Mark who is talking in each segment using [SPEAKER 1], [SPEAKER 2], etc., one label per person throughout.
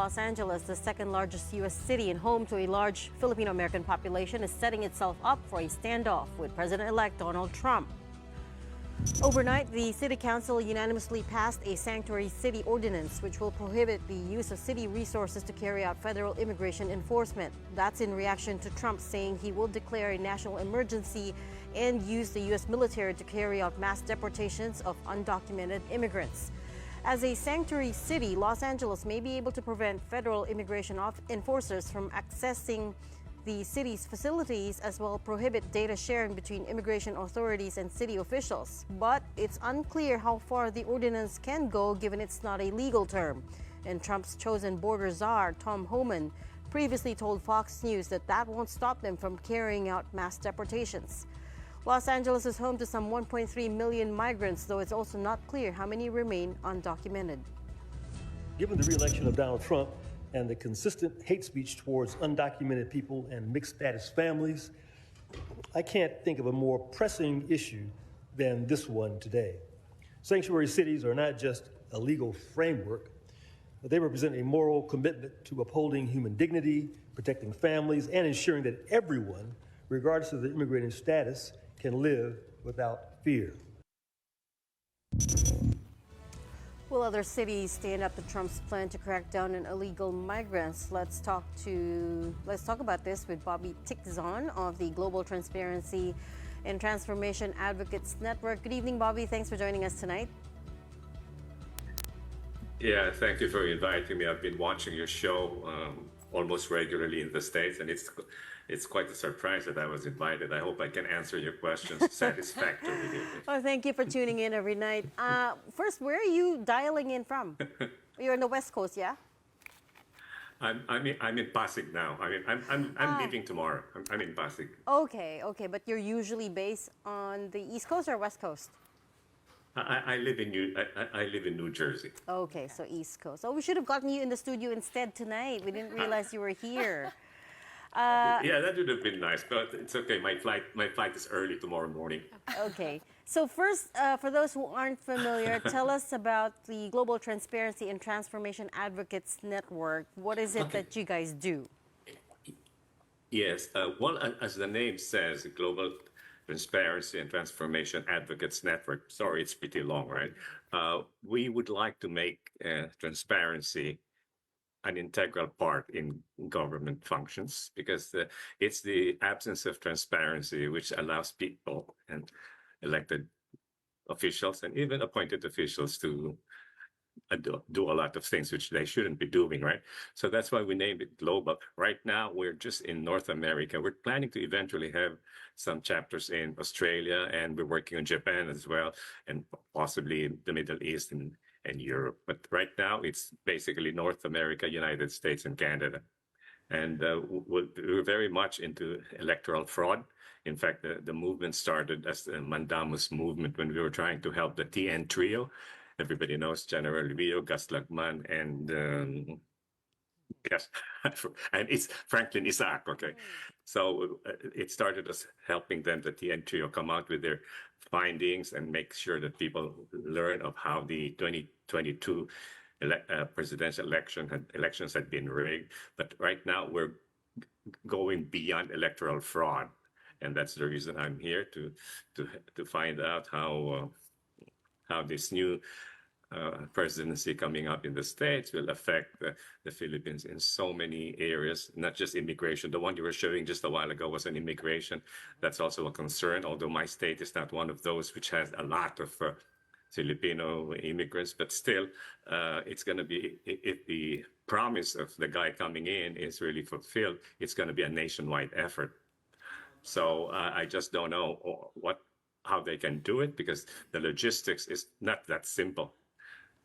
[SPEAKER 1] Los Angeles, the second largest U.S. city and home to a large Filipino-American population, is setting itself up for a standoff with President-elect Donald Trump. Overnight, the City Council unanimously passed a sanctuary city ordinance which will prohibit the use of city resources to carry out federal immigration enforcement. That's in reaction to Trump saying he will declare a national emergency and use the U.S. military to carry out mass deportations of undocumented immigrants. As a sanctuary city, Los Angeles may be able to prevent federal immigration enforcers from accessing the city's facilities, as well prohibit data sharing between immigration authorities and city officials. But it's unclear how far the ordinance can go given it's not a legal term. And Trump's chosen border czar, Tom Homan, previously told Fox News that won't stop them from carrying out mass deportations. Los Angeles is home to some 1.3 million migrants, though it's also not clear how many remain undocumented.
[SPEAKER 2] Given the re-election of Donald Trump and the consistent hate speech towards undocumented people and mixed status families, I can't think of a more pressing issue than this one today. Sanctuary cities are not just a legal framework, but they represent a moral commitment to upholding human dignity, protecting families, and ensuring that everyone, regardless of their immigrating status, can live without fear.
[SPEAKER 1] Will other cities stand up to Trump's plan to crack down on illegal migrants? Let's talk about this with Bobby Ticzon of the Global Transparency and Transformation Advocates Network. Good evening, Bobby. Thanks for joining us tonight.
[SPEAKER 3] Yeah, thank you for inviting me. I've been watching your show almost regularly in the States, and it's quite a surprise that I was invited. I hope I can answer your questions satisfactorily.
[SPEAKER 1] Oh, thank you for tuning in every night. First, where are you dialing in from? You're on the West Coast, yeah?
[SPEAKER 3] I'm in Pasig now. I'm leaving tomorrow. I'm in Pasig.
[SPEAKER 1] Okay, but you're usually based on the East Coast or West Coast?
[SPEAKER 3] I live in New Jersey.
[SPEAKER 1] Okay, so East Coast. Oh, we should have gotten you in the studio instead tonight. We didn't realize you were here.
[SPEAKER 3] Yeah, that would have been nice, but it's okay. My flight is early tomorrow morning.
[SPEAKER 1] Okay. So first, for those who aren't familiar, tell us about the Global Transparency and Transformation Advocates Network. What is it that you guys do?
[SPEAKER 3] Yes. Well, as the name says, Global Transparency and Transformation Advocates Network. Sorry, it's pretty long, right? We would like to make transparency an integral part in government functions, because it's the absence of transparency which allows people and elected officials and even appointed officials to do a lot of things which they shouldn't be doing, right? So that's why we named it Global. Right now, we're just in North America. We're planning to eventually have some chapters in Australia, and we're working on Japan as well, and possibly the Middle East and Europe. But right now, it's basically North America, United States, and Canada. And we're very much into electoral fraud. In fact, the movement started as the Mandamus movement when we were trying to help the TN trio. Everybody knows General Rio, gaslighted, and yes, and it's Franklin Isaac. Okay, so it started as helping them, the TN trio, come out with their findings and make sure that people learn of how the 2022 presidential elections had been rigged. But right now we're going beyond electoral fraud, and that's the reason I'm here to find out how this new presidency coming up in the States will affect the Philippines in so many areas, not just immigration. The one you were showing just a while ago was on immigration. That's also a concern, although my state is not one of those which has a lot of Filipino immigrants, but still, it's going to be, if the promise of the guy coming in is really fulfilled, it's going to be a nationwide effort. So I just don't know how they can do it, because the logistics is not that simple.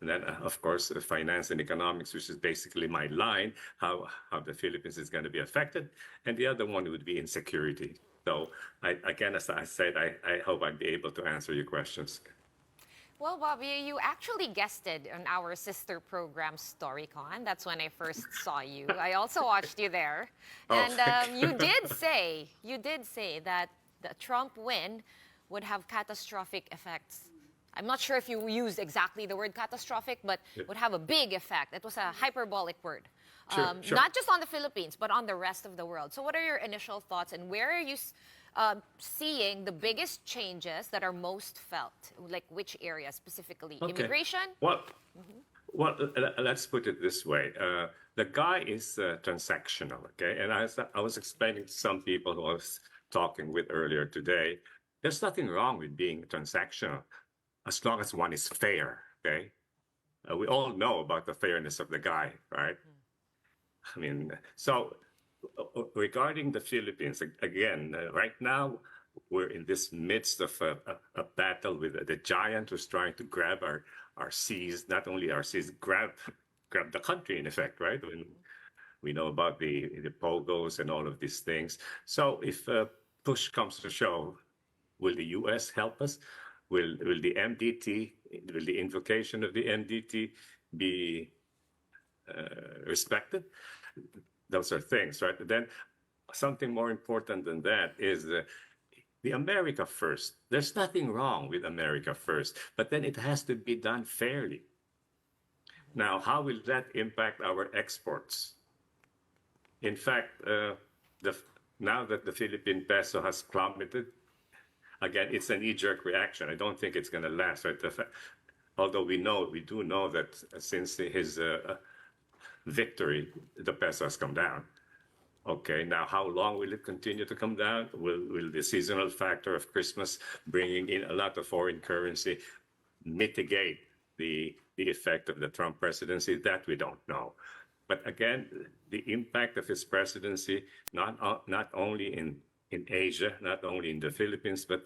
[SPEAKER 3] And then, of course, finance and economics, which is basically my line, how the Philippines is going to be affected. And the other one would be insecurity. So, again, as I said, I hope I'd be able to answer your questions.
[SPEAKER 4] Well, Bobby, you actually guested on our sister program, StoryCon. That's when I first saw you. I also watched you there. And you did say that the Trump win would have catastrophic effects. I'm not sure if you used exactly the word catastrophic, but would have a big effect. It was a hyperbolic word
[SPEAKER 3] Sure.
[SPEAKER 4] not just on the Philippines, but on the rest of the world. So, what are your initial thoughts, and where are you seeing the biggest changes that are most felt? Like which area specifically?
[SPEAKER 3] Okay.
[SPEAKER 4] Immigration?
[SPEAKER 3] Well, let's put it this way. The guy is transactional, okay? And I was explaining to some people who I was talking with earlier today, there's nothing wrong with being transactional as long as one is fair, okay? We all know about the fairness of the guy, right? I mean, so regarding the Philippines, again, right now, we're in this midst of a battle with the giant who's trying to grab our seas, not only our seas, grab the country, in effect, right? When we know about the pogos and all of these things. So if push comes to shove, will the U.S. help us? Will the MDT, will the invocation of the MDT be respected? Those are things, right? Then something more important than that is the America First. There's nothing wrong with America First, but then it has to be done fairly. Now, how will that impact our exports? In fact, now that the Philippine peso has plummeted, again, it's an knee-jerk reaction. I don't think it's going to last. Right? Although we do know that since his victory, the peso has come down. Okay, now how long will it continue to come down? Will the seasonal factor of Christmas bringing in a lot of foreign currency mitigate the effect of the Trump presidency? That we don't know. But again, the impact of his presidency, not only in Asia, not only in the Philippines, but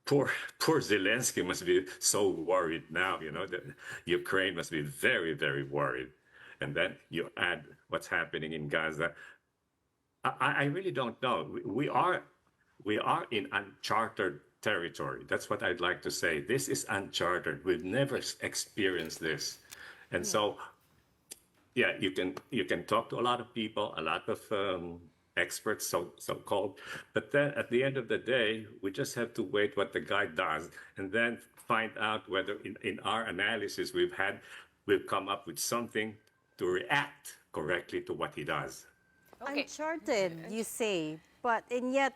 [SPEAKER 3] poor Zelensky must be so worried now. You know, that Ukraine must be very, very worried. And then you add what's happening in Gaza. I really don't know. We are in uncharted territory. That's what I'd like to say. This is uncharted. We've never experienced this, and so yeah, you can talk to a lot of people, a lot of experts, so-called, but then at the end of the day, we just have to wait what the guy does, and then find out whether in our analysis we've come up with something to react correctly to what he does.
[SPEAKER 4] Okay.
[SPEAKER 1] Uncharted, you say, and yet,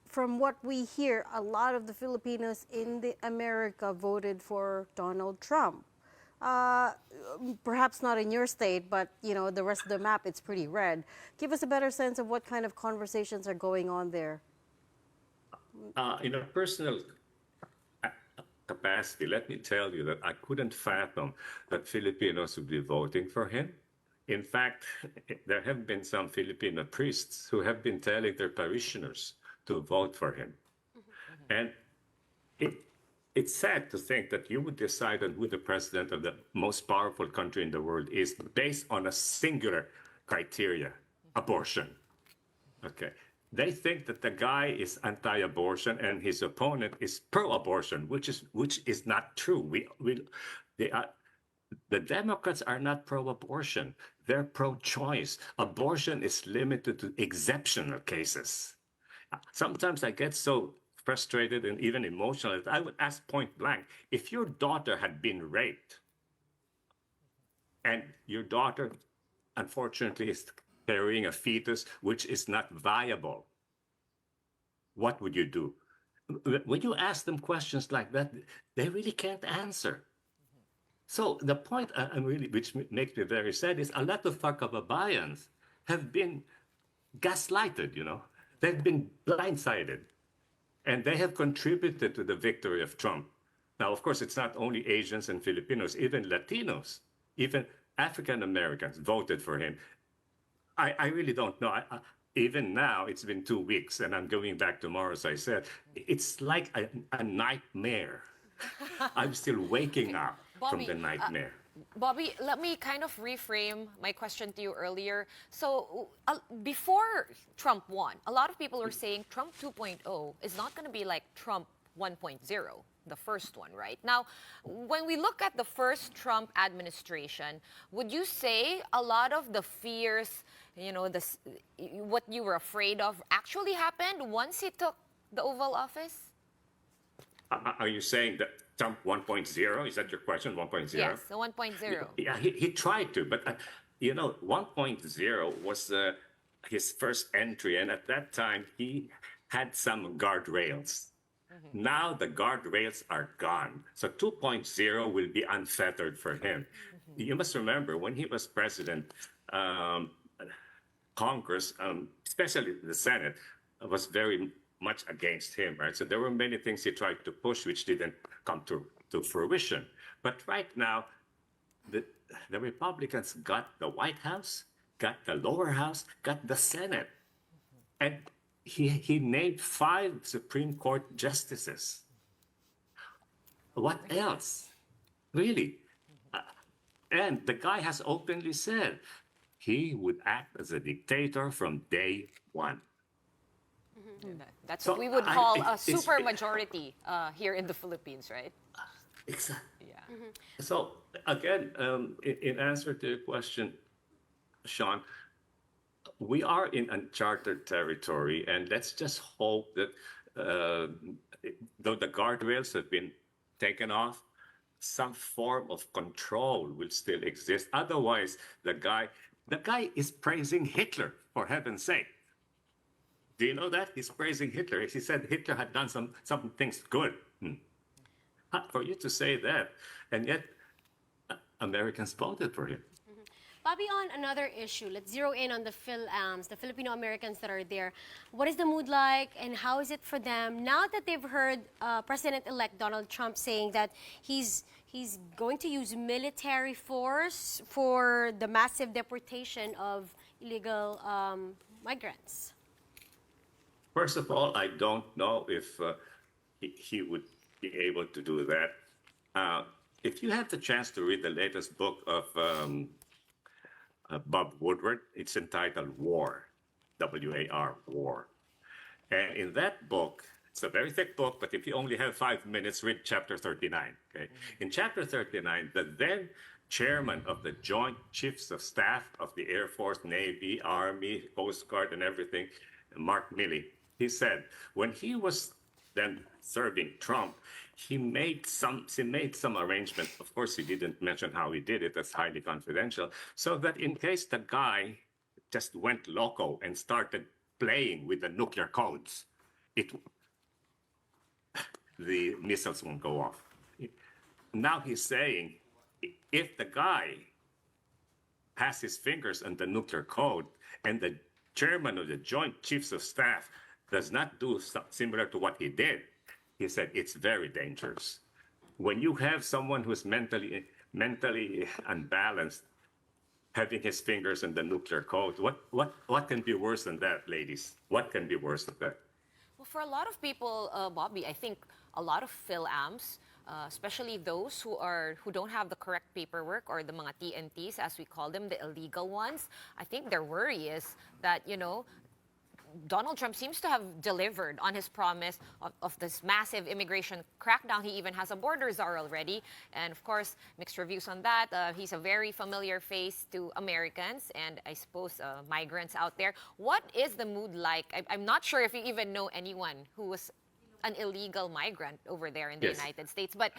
[SPEAKER 1] from what we hear, a lot of the Filipinos in America voted for Donald Trump. Perhaps not in your state, but the rest of the map, it's pretty red. Give us a better sense of what kind of conversations are going on there.
[SPEAKER 3] In a personal capacity, let me tell you that I couldn't fathom that Filipinos would be voting for him. In fact, there have been some Filipino priests who have been telling their parishioners to vote for him. And it's sad to think that you would decide on who the president of the most powerful country in the world is based on a singular criteria, abortion. Okay. They think that the guy is anti-abortion and his opponent is pro-abortion, which is not true. The Democrats are not pro-abortion. They're pro-choice. Abortion is limited to exceptional cases. Sometimes I get so frustrated and even emotional that I would ask point blank, if your daughter had been raped and your daughter, unfortunately, is carrying a fetus which is not viable, what would you do? When you ask them questions like that, they really can't answer. So the point which makes me very sad is a lot of Fakababayans have been gaslighted, They've been blindsided. And they have contributed to the victory of Trump. Now, of course, it's not only Asians and Filipinos, even Latinos, even African Americans voted for him. I really don't know. Even now, it's been 2 weeks, and I'm going back tomorrow, as I said. It's like a nightmare. I'm still waking up from the nightmare.
[SPEAKER 4] Bobby, let me kind of reframe my question to you earlier. So, before Trump won, a lot of people were saying Trump 2.0 is not going to be like Trump 1.0, the first one, right? Now, when we look at the first Trump administration, would you say a lot of the fears, what you were afraid of actually happened once he took the Oval Office?
[SPEAKER 3] Are you saying that Trump 1.0? Is that your question, 1.0?
[SPEAKER 4] Yes, the 1.0.
[SPEAKER 3] Yeah, he tried to, but 1.0 was his first entry, and at that time he had some guardrails. Now the guardrails are gone. So 2.0 will be unfettered for him. You must remember when he was president, Congress, especially the Senate, was very much against him, right? So there were many things he tried to push which didn't come to fruition. But right now, the Republicans got the White House, got the lower house, got the Senate. And he named 5 Supreme Court justices. What else? Really? And the guy has openly said he would act as a dictator from day one.
[SPEAKER 4] That's
[SPEAKER 3] So
[SPEAKER 4] what we would call a super majority here in the Philippines, right?
[SPEAKER 3] Exactly.
[SPEAKER 4] Yeah.
[SPEAKER 3] So again, in answer to your question, Sean, we are in uncharted territory, and let's just hope that though the guardrails have been taken off, some form of control will still exist. Otherwise, the guy is praising Hitler, for heaven's sake. Do you know that? He's praising Hitler. He said Hitler had done some things good. For you to say that, and yet Americans voted for him.
[SPEAKER 5] Bobby, on another issue, let's zero in on the Fil-Ams, the Filipino Americans that are there. What is the mood like, and how is it for them now that they've heard President-elect Donald Trump saying that he's going to use military force for the massive deportation of illegal migrants?
[SPEAKER 3] First of all, I don't know if he would be able to do that. If you have the chance to read the latest book of Bob Woodward, it's entitled War, W-A-R, War. And in that book, it's a very thick book, but if you only have 5 minutes, read chapter 39. Okay? In chapter 39, the then chairman of the Joint Chiefs of Staff of the Air Force, Navy, Army, Coast Guard, and everything, Mark Milley, he said when he was then serving Trump, he made some arrangement. Of course, he didn't mention how he did it. That's highly confidential. So that in case the guy just went loco and started playing with the nuclear codes, the missiles won't go off. Now he's saying if the guy has his fingers on the nuclear code and the chairman of the Joint Chiefs of Staff does not do similar to what he did, he said it's very dangerous. When you have someone who's mentally unbalanced, having his fingers in the nuclear code, what can be worse than that, ladies? What can be worse than that?
[SPEAKER 4] Well, for a lot of people, Bobby, I think a lot of Fil-Ams, especially those who don't have the correct paperwork, or the mga TNTs, as we call them, the illegal ones, I think their worry is that, Donald Trump seems to have delivered on his promise of this massive immigration crackdown. He even has a border czar already. And of course, mixed reviews on that. He's a very familiar face to Americans and I suppose migrants out there. What is the mood like? I'm not sure if you even know anyone who was an illegal migrant over there in the
[SPEAKER 3] Yes.
[SPEAKER 4] United States. But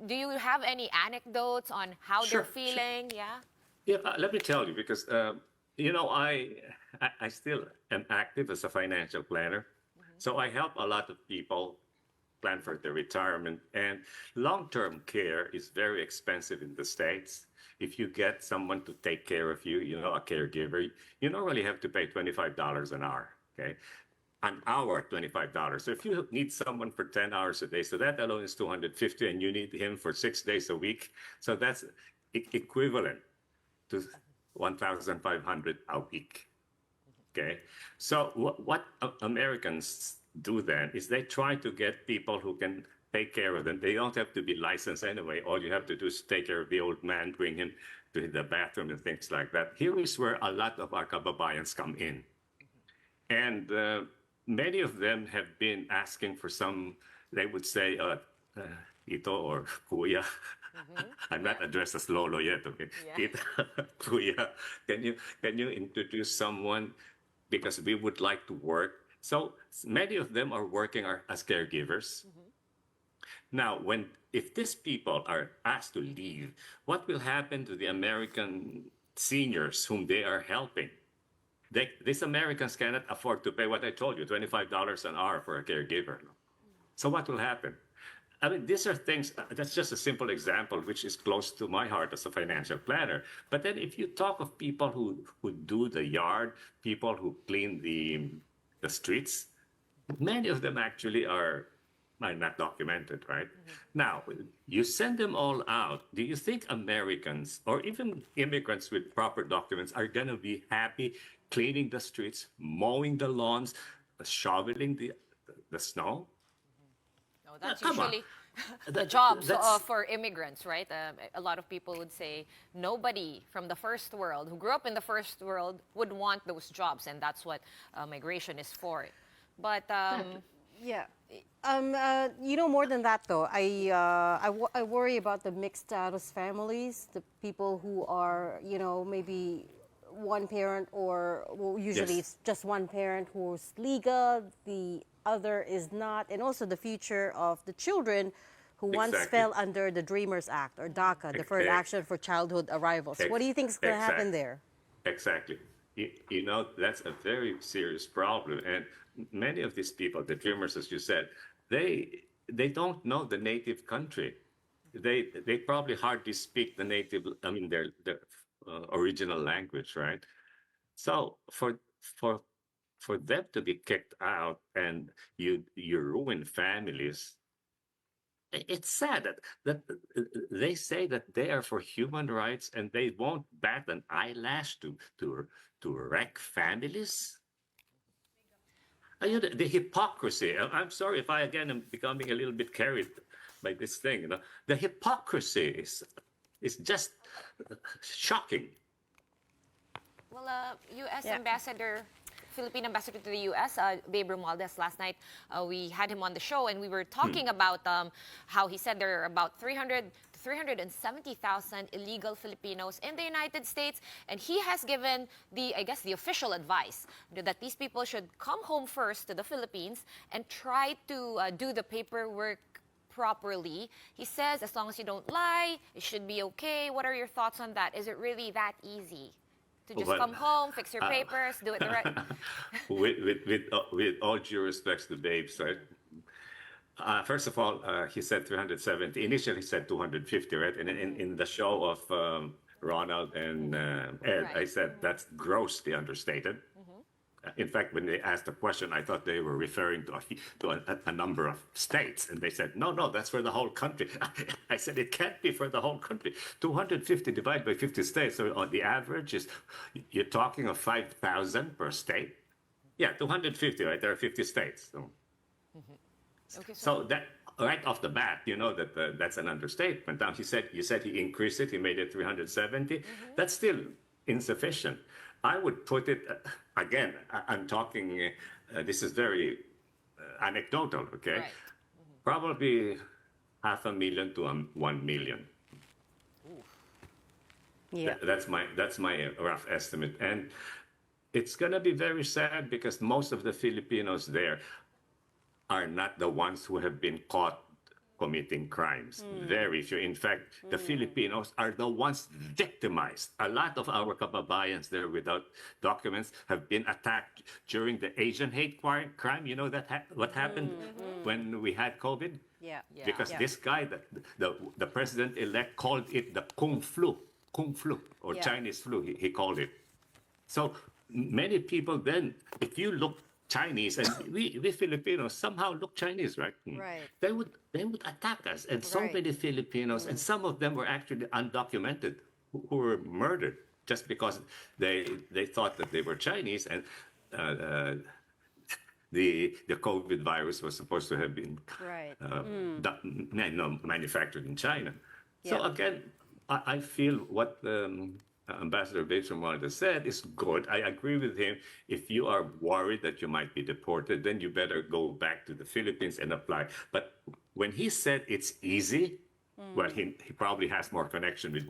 [SPEAKER 4] do you have any anecdotes on how
[SPEAKER 3] Sure,
[SPEAKER 4] they're feeling? Yeah.
[SPEAKER 3] Yeah, let me tell you, because I still am active as a financial planner. So I help a lot of people plan for their retirement. And long-term care is very expensive in the States. If you get someone to take care of you, a caregiver, you normally have to pay $25 an hour, okay? An hour, $25. So if you need someone for 10 hours a day, so that alone is $250, and you need him for 6 days a week. So that's equivalent to $1,500 a week. Okay, so what Americans do then is they try to get people who can take care of them. They don't have to be licensed anyway. All you have to do is take care of the old man, bring him to the bathroom and things like that. Here is where a lot of our kababayans come in. And many of them have been asking for some, they would say, ito or kuya. I'm not addressed as lolo yet, okay?
[SPEAKER 4] Yeah.
[SPEAKER 3] Ito, kuya, can you introduce someone, because we would like to work. So many of them are working as caregivers. Now, if these people are asked to leave, what will happen to the American seniors whom they are helping. These Americans cannot afford to pay what I told you, $25 an hour for a caregiver. So what will happen? I mean, these are things, that's just a simple example, which is close to my heart as a financial planner. But then if you talk of people who do the yard, people who clean the streets, many of them actually are not documented, right? Now, you send them all out. Do you think Americans or even immigrants with proper documents are going to be happy cleaning the streets, mowing the lawns, shoveling the snow?
[SPEAKER 4] No, that's
[SPEAKER 3] Come on.
[SPEAKER 4] usually the jobs for immigrants, right? A lot of people would say nobody from the first world who grew up in the first world would want those jobs, and that's what migration is for. But
[SPEAKER 1] Yeah. More than that, though, I worry about the mixed status families, the people who are, maybe one parent or usually
[SPEAKER 3] Yes.
[SPEAKER 1] it's just one parent who's legal, the other is not, and also the future of the children who once
[SPEAKER 3] Exactly.
[SPEAKER 1] fell under the Dreamers Act or DACA, Deferred Action for Childhood Arrivals. What do you think is going to happen there?
[SPEAKER 3] Exactly. That's a very serious problem. And many of these people, the dreamers, as you said, they don't know the native country. They probably hardly speak the native, their original language, right? So for them to be kicked out and you ruin families, it's sad that they say that they are for human rights and they won't bat an eyelash to wreck families. The hypocrisy. I'm sorry if I again am becoming a little bit carried by this thing. The hypocrisy is just shocking.
[SPEAKER 4] well, U.S.
[SPEAKER 1] Yeah.
[SPEAKER 4] Philippine ambassador to the U.S., Babe Romualdez, last night, we had him on the show, and we were talking about how he said there are about 300 to 370,000 illegal Filipinos in the United States, and he has given the official advice that these people should come home first to the Philippines and try to do the paperwork properly. He says, as long as you don't lie, it should be okay. What are your thoughts on that? Is it really that easy to just
[SPEAKER 3] Well,
[SPEAKER 4] come home, fix your papers, do it the right?
[SPEAKER 3] With all due respect to Babes, right? First of all, he said 370. Initially, he said 250, right? And in the show of Ronald and Ed,
[SPEAKER 4] Right.
[SPEAKER 3] I said that's grossly understated. In fact, when they asked the question, I thought they were referring to a number of states. And they said, no, that's for the whole country. I said, it can't be for the whole country. 250 divided by 50 states. So on the average, you're talking of 5,000 per state. Yeah, 250, right? There are 50 states. So,
[SPEAKER 4] Okay,
[SPEAKER 3] so that right off the bat, that's an understatement. Now, you said he increased it. He made it 370. That's still insufficient. I would put it, again, I'm talking, this is very anecdotal, okay?
[SPEAKER 4] Right.
[SPEAKER 3] Probably 500,000 to 1 million.
[SPEAKER 1] Yeah.
[SPEAKER 3] That's my rough estimate. And it's going to be very sad because most of the Filipinos there are not the ones who have been caught committing crimes. Very few. In fact, the Filipinos are the ones victimized. A lot of our kababayans there without documents have been attacked during the Asian hate crime. You know what happened when we had COVID?
[SPEAKER 1] Yeah.
[SPEAKER 3] Because this guy, the president-elect, called it the Kung flu, or
[SPEAKER 1] Yeah.
[SPEAKER 3] Chinese flu, he called it. So many people then, if you look Chinese, and we Filipinos somehow look Chinese, right?
[SPEAKER 1] Right.
[SPEAKER 3] They would attack us, and so
[SPEAKER 1] Right.
[SPEAKER 3] many Filipinos, and some of them were actually undocumented, who were murdered just because they thought that they were Chinese, and the COVID virus was supposed to have been
[SPEAKER 1] Right.
[SPEAKER 3] manufactured in China. So
[SPEAKER 1] Yeah.
[SPEAKER 3] again, I feel what Ambassador Bates-Romualdez said is good. I agree with him. If you are worried that you might be deported, then you better go back to the Philippines and apply. But when he said it's easy, well, he probably has more connection with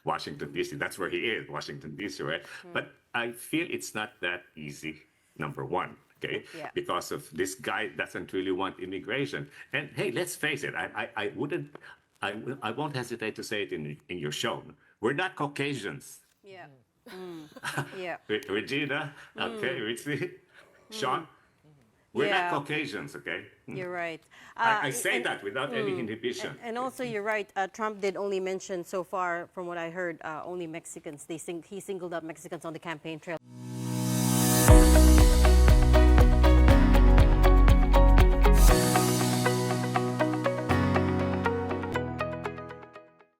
[SPEAKER 3] Washington, D.C. That's where he is, Washington, D.C., right? But I feel it's not that easy, number one. Okay,
[SPEAKER 1] Yeah.
[SPEAKER 3] because of this guy doesn't really want immigration. And hey, let's face it, I won't hesitate to say it in your show. We're not Caucasians.
[SPEAKER 1] Yeah. Yeah.
[SPEAKER 3] Regina, okay, Ritzy, Sean, we're
[SPEAKER 1] Yeah.
[SPEAKER 3] not Caucasians, okay?
[SPEAKER 1] You're right.
[SPEAKER 3] I say
[SPEAKER 1] and-
[SPEAKER 3] that without any inhibition.
[SPEAKER 1] And also, you're right. Trump did only mention so far, from what I heard, only Mexicans. He singled out Mexicans on the campaign trail.